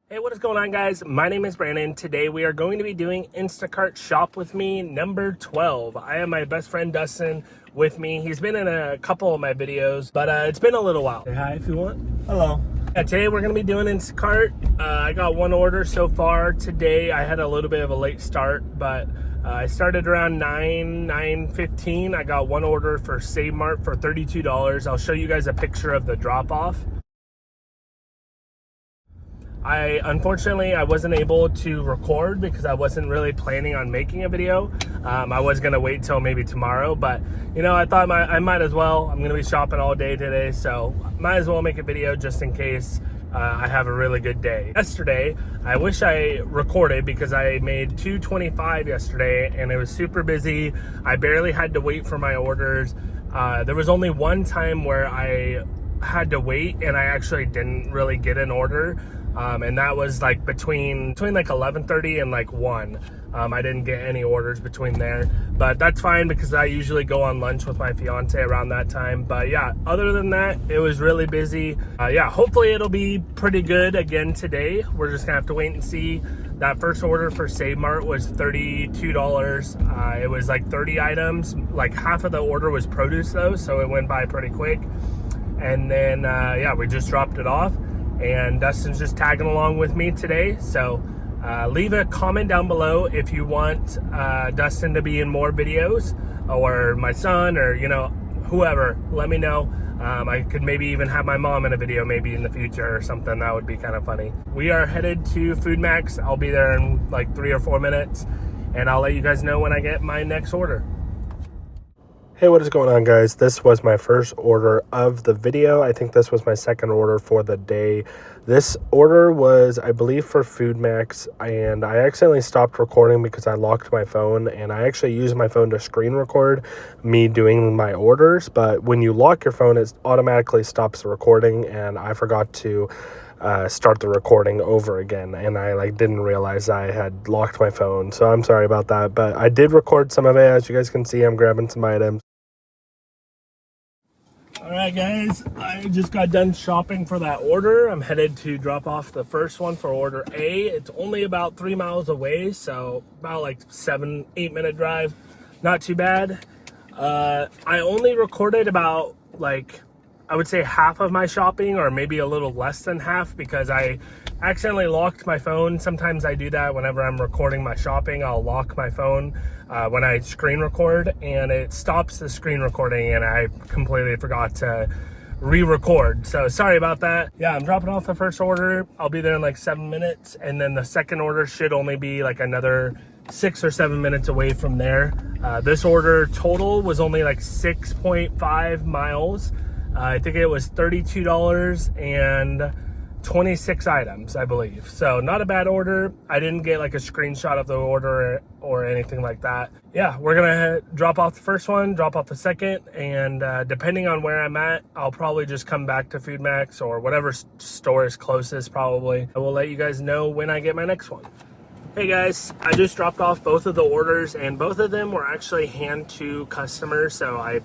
Hey, what is going on, guys? My name is Brandon. Today we are going to be doing Instacart Shop With Me number 12. I have my best friend Dustin with me. He's been in a couple of my videos, but it's been a little while. Say hi if you want. Hello. Yeah, today we're going to be doing Instacart. I got one order so far today. I had a little bit of a late start, but I started around 9:15. I got one order for Save Mart for $32. I'll show you guys a picture of the drop-off. Unfortunately, I wasn't able to record because I wasn't really planning on making a video. I was going to wait till maybe tomorrow, but you know, I thought I might as well. I'm going to be shopping all day today, so might as well make a video just in case I have a really good day. Yesterday, I wish I recorded because I made $225 yesterday and it was super busy. I barely had to wait for my orders. There was only one time where I had to wait and I actually didn't really get an order. And that was like between like 11:30 and like 1. I didn't get any orders between there, but that's fine because I usually go on lunch with my fiance around that time. But yeah, other than that, it was really busy. Yeah, hopefully it'll be pretty good again today. We're just gonna have to wait and see. That first order for Save Mart was $32. It was like 30 items. Like half of the order was produce though, so it went by pretty quick. And then yeah, we just dropped it off. And Dustin's just tagging along with me today. So leave a comment down below if you want Dustin to be in more videos, or my son, or you know, whoever. Let me know. I could maybe even have my mom in a video maybe in the future or something. That would be kind of funny. We are headed to Food Max. I'll be there in like 3 or 4 minutes, and I'll let you guys know when I get my next order. Hey, what is going on, guys? This was my first order of the video. I think this was my second order for the day. This order was, I believe, for Food Max, and I accidentally stopped recording because I locked my phone, and I actually used my phone to screen record me doing my orders, but when you lock your phone, it automatically stops the recording, and I forgot to start the recording over again, and I didn't realize I had locked my phone, so I'm sorry about that. But I did record some of it. As you guys can see, I'm grabbing some items. All right, guys, I just got done shopping for that order. I'm headed to drop off the first one for order A. It's only about 3 miles away, so about like 7-8 minute drive. Not too bad. I only recorded about like, I would say half of my shopping, or maybe a little less than half, because I accidentally locked my phone. Sometimes I do that whenever I'm recording my shopping. I'll lock my phone when I screen record, and it stops the screen recording, and I completely forgot to re-record. So sorry about that. Yeah, I'm dropping off the first order. I'll be there in like 7 minutes, and then the second order should only be like another 6 or 7 minutes away from there. This order total was only like 6.5 miles. I think it was $32 and 26 items, I believe. So not a bad order. I didn't get like a screenshot of the order or anything like that. Yeah, we're gonna drop off the first one, drop off the second, and depending on where I'm at, I'll probably just come back to Food Max or whatever store is closest probably. I will let you guys know when I get my next one. Hey guys, I just dropped off both of the orders, and both of them were actually hand to customers. So I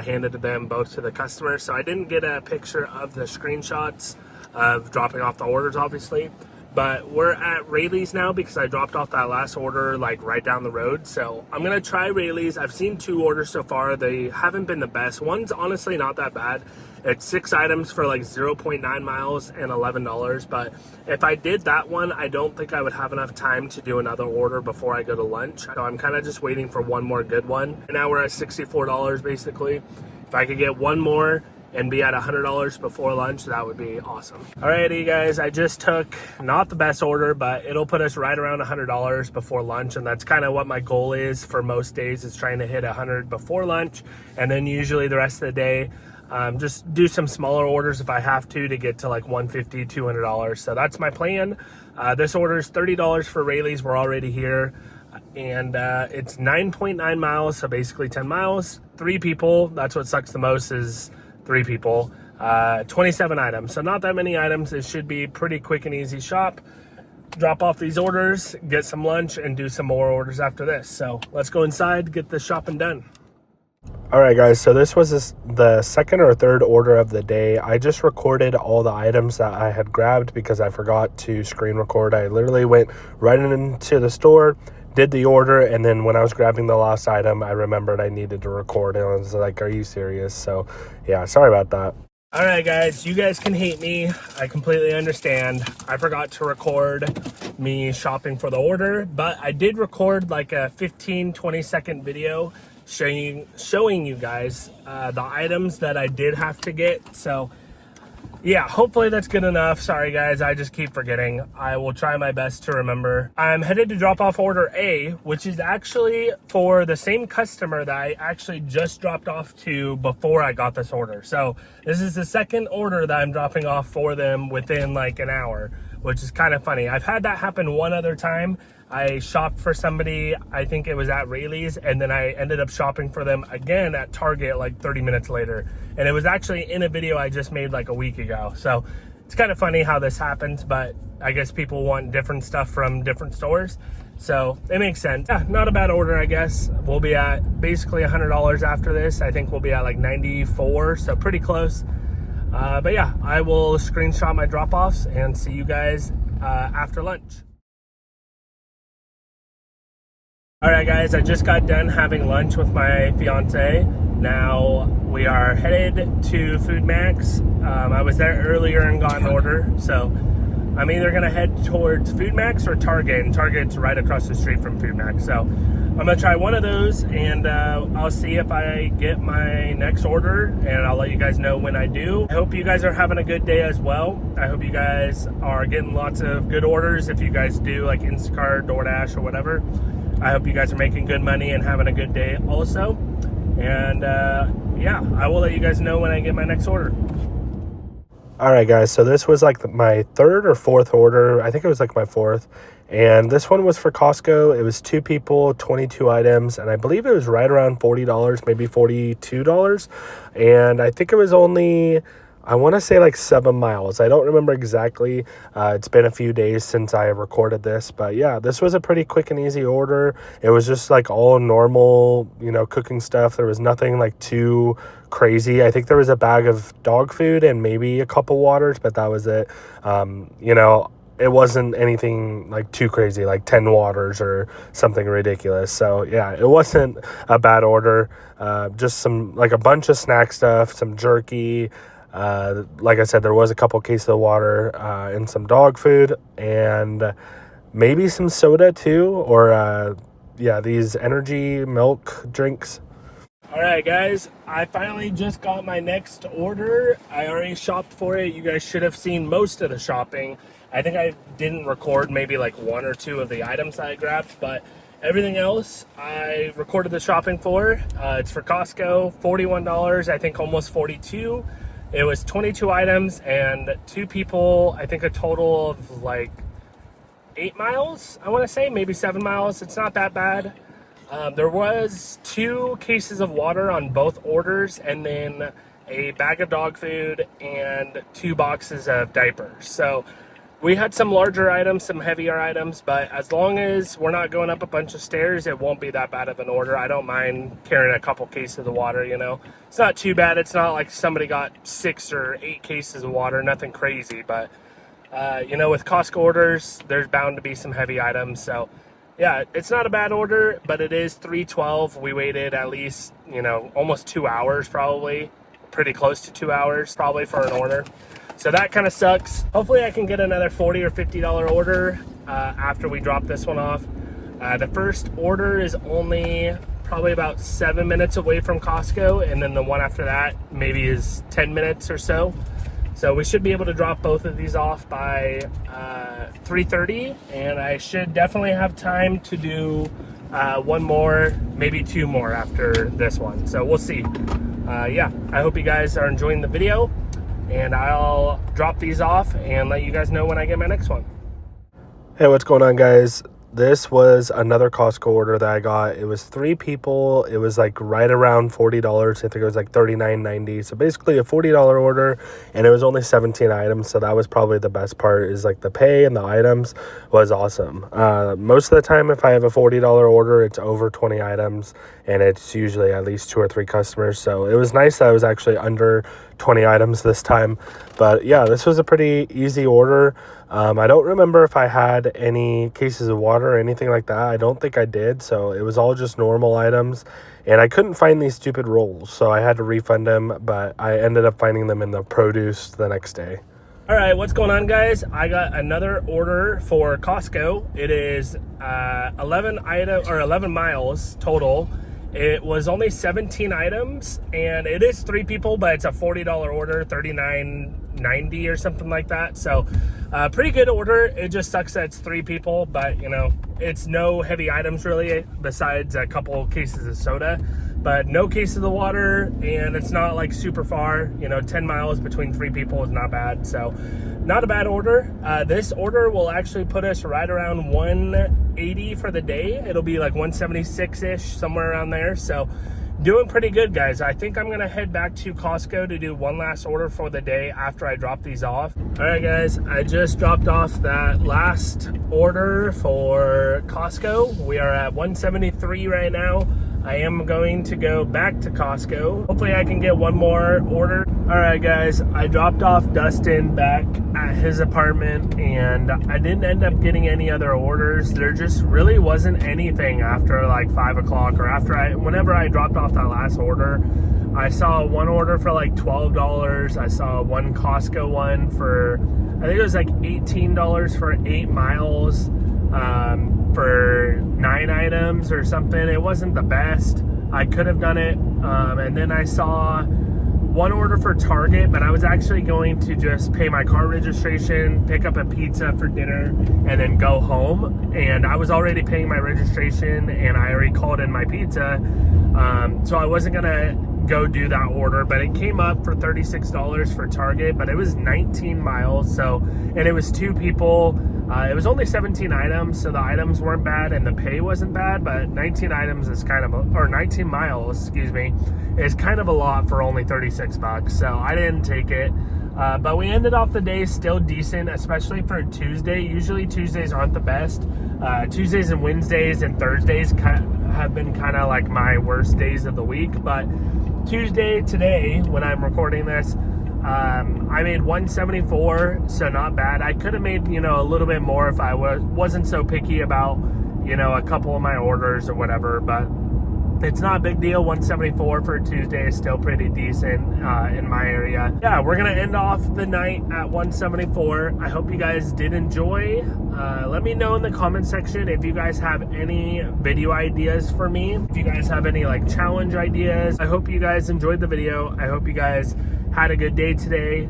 handed them both to the customer. So I didn't get a picture of the screenshots of dropping off the orders, obviously. But we're at Rayleigh's now because I dropped off that last order like right down the road. So I'm gonna try Rayleigh's. I've seen 2 orders so far. They haven't been the best. One's honestly not that bad. It's 6 items for like 0.9 miles and $11. But if I did that one, I don't think I would have enough time to do another order before I go to lunch. So I'm kind of just waiting for one more good one. And now we're at $64 basically. If I could get one more and be at $100 before lunch, that would be awesome. Alrighty, guys, I just took not the best order, but it'll put us right around $100 before lunch, and that's kind of what my goal is for most days, is trying to hit 100 before lunch, and then usually the rest of the day just do some smaller orders if I have to get to like $150, $200. So that's my plan. This order is $30 for Rayleigh's. We're already here, and it's 9.9 miles, so basically 10 miles, 3 people. That's what sucks the most, is 3 people, 27 items. So not that many items. It should be pretty quick and easy shop. Drop off these orders, get some lunch, and do some more orders after this. So let's go inside, get this shopping done. All right, guys, so this was the second or third order of the day. I just recorded all the items that I had grabbed because I forgot to screen record. I literally went right into the store, did the order, and then when I was grabbing the last item, I remembered I needed to record, and I was like, are you serious? So, yeah, sorry about that. All right, guys, you guys can hate me. I completely understand. I forgot to record me shopping for the order, but I did record like a 15-20-second video showing you guys the items that I did have to get. So yeah, hopefully that's good enough. Sorry guys, I just keep forgetting. I will try my best to remember. I'm headed to drop off order A, which is actually for the same customer that I actually just dropped off to before I got this order. So this is the second order that I'm dropping off for them within like an hour, which is kind of funny. I've had that happen one other time. I shopped for somebody, I think it was at Rayleigh's, and then I ended up shopping for them again at Target like 30 minutes later. And it was actually in a video I just made like a week ago. So it's kind of funny how this happens, but I guess people want different stuff from different stores. So it makes sense. Yeah, not a bad order, I guess. We'll be at basically $100 after this. I think we'll be at like 94, so pretty close. But yeah, I will screenshot my drop-offs and see you guys after lunch. All right, guys, I just got done having lunch with my fiance. Now we are headed to Food Max. I was there earlier and got an order, so I'm either gonna head towards Food Max or Target, and Target's right across the street from Food Max. So I'm gonna try one of those, and I'll see if I get my next order, and I'll let you guys know when I do. I hope you guys are having a good day as well. I hope you guys are getting lots of good orders if you guys do like Instacart, DoorDash, or whatever. I hope you guys are making good money and having a good day also. And yeah, I will let you guys know when I get my next order. All right, guys, so this was like my third or fourth order. I think it was like my fourth. And this one was for Costco. It was 2 people, 22 items, and I believe it was right around $40, maybe $42. And I think it was only, I want to say like 7 miles. I don't remember exactly. It's been a few days since I recorded this, but yeah, this was a pretty quick and easy order. It was just like all normal, you know, cooking stuff. There was nothing like too crazy. I think there was a bag of dog food and maybe a couple waters, but that was it. You know, it wasn't anything like too crazy, like 10 waters or something ridiculous. So yeah, it wasn't a bad order. Just some, like a bunch of snack stuff, some jerky. Like I said, there was a couple cases of water and some dog food and maybe some soda too, or yeah, these energy milk drinks. All right, guys, I finally just got my next order. I already shopped for it. You guys should have seen most of the shopping. I think I didn't record maybe like 1 or 2 of the items that I grabbed, but everything else I recorded the shopping for. It's for Costco, $41, I think almost $42. It was 22 items and 2 people, I think a total of like 8 miles, I want to say, maybe 7 miles. It's not that bad. There was 2 cases of water on both orders, and then a bag of dog food and 2 boxes of diapers. So we had some larger items, some heavier items, but as long as we're not going up a bunch of stairs, it won't be that bad of an order. I don't mind carrying a couple cases of water, you know. It's not too bad. It's not like somebody got 6 or 8 cases of water, nothing crazy. But, you know, with Costco orders, there's bound to be some heavy items. So, yeah, it's not a bad order, but it is $3.12. We waited at least, you know, almost 2 hours probably, pretty close to 2 hours probably for an order. So that kind of sucks. Hopefully I can get another $40 or $50 order after we drop this one off. The first order is only probably about 7 minutes away from Costco, and then the one after that maybe is 10 minutes or so. So we should be able to drop both of these off by 3:30, and I should definitely have time to do 1 more, maybe 2 more after this one. So we'll see. Yeah, I hope you guys are enjoying the video, and I'll drop these off and let you guys know when I get my next one. Hey, what's going on, guys? this was another Costco order that I got. It was 3 people. It was like right around $40. I think it was like $39.90. So basically a $40 order, and it was only 17 items. So that was probably the best part, is like the pay and the items was awesome. Most of the time, if I have a $40 order, it's over 20 items, and it's usually at least 2 or 3 customers. So it was nice that it was actually under 20 items this time. But yeah, this was a pretty easy order. I don't remember if I had any cases of water or anything like that. I don't think I did. So it was all just normal items, and I couldn't find these stupid rolls, so I had to refund them, but I ended up finding them in the produce the next day. All right, what's going on, guys? I got another order for Costco. It is 11 miles total. It was only 17 items, and it is 3 people, but it's a $40 order, $39.90 or something like that. So pretty good order. It just sucks that it's 3 people, but you know, it's no heavy items really, besides a couple cases of soda, but no cases of water, and it's not like super far. You know, 10 miles between 3 people is not bad. So not a bad order. This order will actually put us right around 180 for the day. It'll be like 176-ish, somewhere around there. So doing pretty good, guys. I think I'm gonna head back to Costco to do one last order for the day after I drop these off. All right, guys, I just dropped off that last order for Costco. We are at 173 right now. I am going to go back to Costco. Hopefully I can get one more order. All right, guys, I dropped off Dustin back at his apartment, and I didn't end up getting any other orders. There just really wasn't anything after like 5 o'clock, or whenever I dropped off that last order. I saw one order for like $12. I saw one Costco one for, I think it was like $18 for 8 miles. For 9 items or something. It wasn't the best. I could have done it. And then I saw one order for Target, but I was actually going to just pay my car registration, pick up a pizza for dinner, and then go home. And I was already paying my registration, and I already called in my pizza. So I wasn't gonna go do that order, but it came up for $36 for Target, but it was 19 miles. So, and it was 2 people. It was only 17 items, so the items weren't bad and the pay wasn't bad, but 19 items is kind of, or 19 miles, excuse me, is kind of a lot for only 36 bucks. So I didn't take it. But we ended off the day still decent, especially for Tuesday. Usually Tuesdays aren't the best. Tuesdays and Wednesdays and Thursdays have been kind of like my worst days of the week. But Tuesday, today, when I'm recording this, I made 174, so not bad. I could have made, you know, a little bit more if I wasn't so picky about, you know, a couple of my orders or whatever, but it's not a big deal. 174 for Tuesday is still pretty decent in my area. Yeah, we're gonna end off the night at 174. I hope you guys did enjoy. Let me know in the comment section if you guys have any video ideas for me. If you guys have any like challenge ideas. I hope you guys enjoyed the video. I hope you guys had a good day today,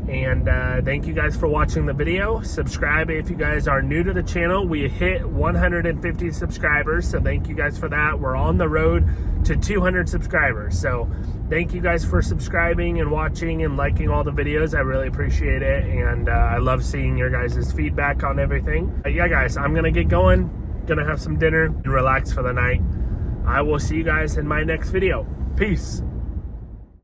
and thank you guys for watching the video. Subscribe if you guys are new to the channel. We hit 150 subscribers, so thank you guys for that. We're on the road to 200 subscribers, so thank you guys for subscribing and watching and liking all the videos. I really appreciate it, and I love seeing your guys' feedback on everything. Yeah, guys, I'm gonna get going, gonna have some dinner and relax for the night. I will see you guys in my next video. Peace.